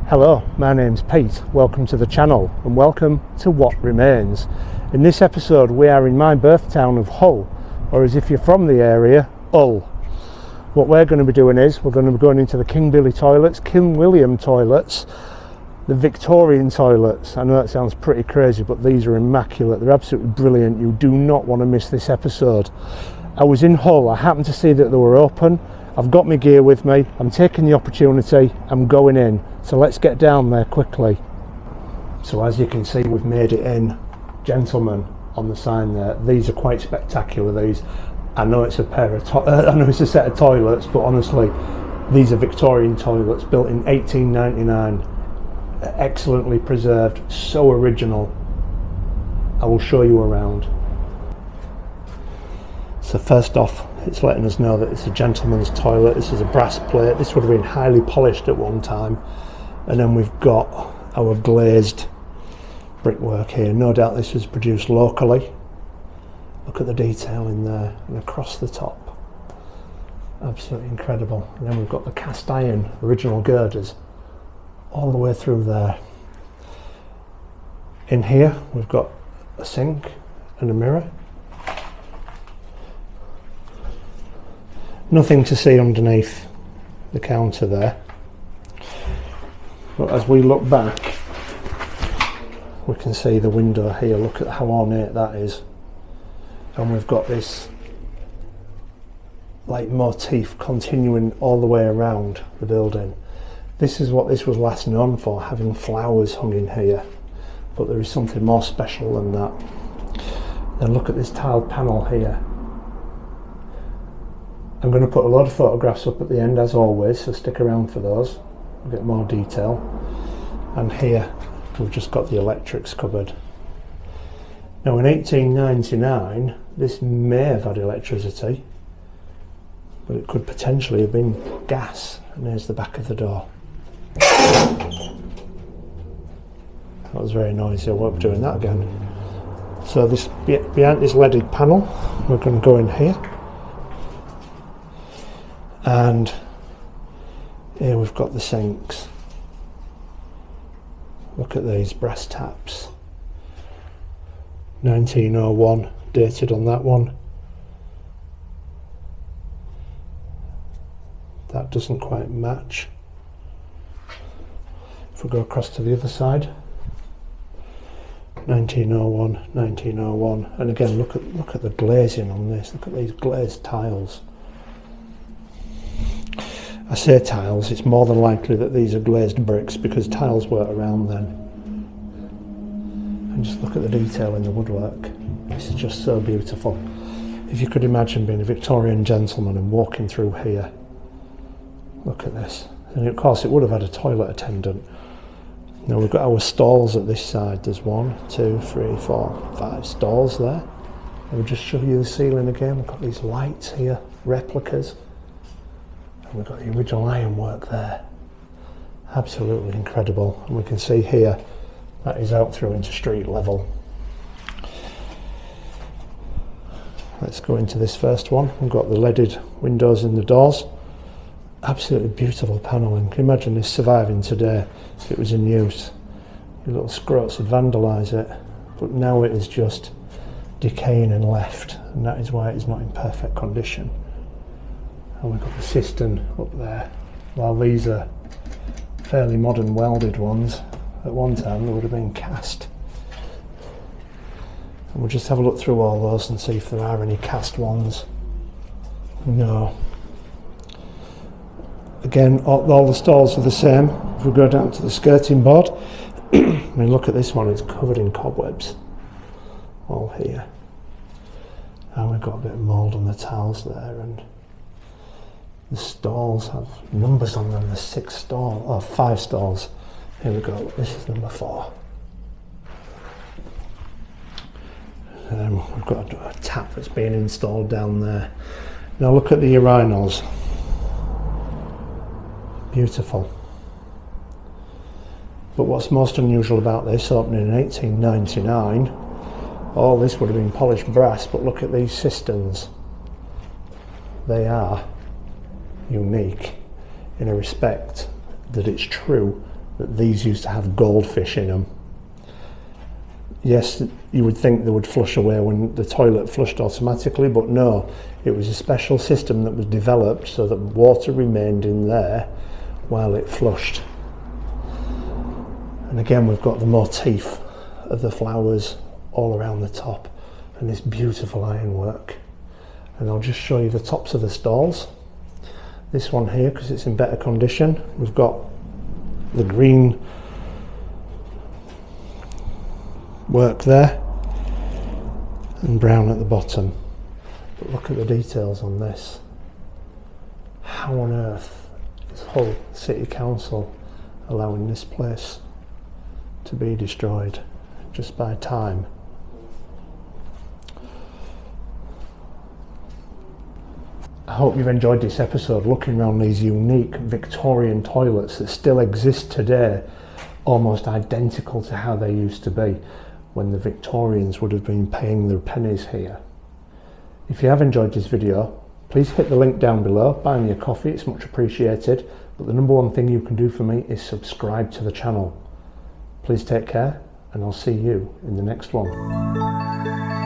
Hello, my name's Pete. Welcome to the channel and welcome to What Remains. In this episode we are in my birth town of Hull, or as if you're from the area, Hull. What we're going to be doing is we're going to be going into the King Billy toilets, King William toilets, the Victorian toilets. I know that sounds pretty crazy, but these are immaculate. They're absolutely brilliant. You do not want to miss this episode. I was in Hull, I happened to see that they were open. I've got my gear with me, I'm taking the opportunity, I'm going in. So let's get down there quickly. So as you can see, we've made it in. Gentlemen on the sign there. These are quite spectacular, these. I know it's a set of toilets, but honestly, these are Victorian toilets built in 1899. Excellently preserved, so original. I will show you around. So first off, it's letting us know that it's a gentleman's toilet. This is a brass plate. This would have been highly polished at one time. And then we've got our glazed brickwork here. No doubt this was produced locally. Look at the detail in there and across the top. Absolutely incredible. And then we've got the cast iron original girders all the way through there. In here we've got a sink and a mirror. Nothing to see underneath the counter there. But as we look back, we can see the window here. Look at how ornate that is. And we've got this like motif continuing all the way around the building. This is what this was last known for, having flowers hung in here. But there is something more special than that. Then look at this tiled panel here. I'm going to put a lot of photographs up at the end as always, so stick around for those. We'll get more detail. And here we've just got the electrics cupboard. Now in 1899 this may have had electricity, but it could potentially have been gas. And there's the back of the door. That was very noisy, I won't be doing that again. So this behind this leaded panel, we're going to go in here. And here we've got the sinks. Look at these brass taps. 1901 dated on that one. That doesn't quite match. If we go across to the other side, 1901, 1901, and again look at the glazing on this. Look at these glazed tiles. I say tiles, it's more than likely that these are glazed bricks because tiles weren't around then. And just look at the detail in the woodwork. This is just so beautiful. If you could imagine being a Victorian gentleman and walking through here. Look at this. And of course it would have had a toilet attendant. Now we've got our stalls at this side. There's 1, 2, 3, 4, 5 stalls there. I'll just show you the ceiling again. We've got these lights here, replicas. And we've got the original ironwork there. Absolutely incredible. And we can see here that is out through into street level. Let's go into this first one. We've got the leaded windows in the doors. Absolutely beautiful panelling. Can you imagine this surviving today if it was in use? Your little scroats would vandalise it, but now it is just decaying and left, and that is why it is not in perfect condition. And we've got the cistern up there. While these are fairly modern welded ones, at one time they would have been cast. And we'll just have a look through all those and see if there are any cast ones. No. Again, all the stalls are the same. If we go down to the skirting board, I mean, look at this one, it's covered in cobwebs. All here. And we've got a bit of mould on the tiles there, and the stalls have numbers on them. There's 5 stalls. Here we go, this is number 4. We've got a tap that's being installed down there. Now look at the urinals. Beautiful. But what's most unusual about this, opening in 1899, all this would have been polished brass, but look at these cisterns. They are unique in a respect that it's true that these used to have goldfish in them. Yes, you would think they would flush away when the toilet flushed automatically, but no, it was a special system that was developed so that water remained in there while it flushed. And again, we've got the motif of the flowers all around the top and this beautiful ironwork. And I'll just show you the tops of the stalls. This one here, because it's in better condition, we've got the green work there and brown at the bottom. But look at the details on this. How on earth is Hull City Council allowing this place to be destroyed just by time? I hope you've enjoyed this episode looking around these unique Victorian toilets that still exist today, almost identical to how they used to be when the Victorians would have been paying their pennies here. If you have enjoyed this video, please hit the link down below, buy me a coffee, it's much appreciated, but the number one thing you can do for me is subscribe to the channel. Please take care, and I'll see you in the next one.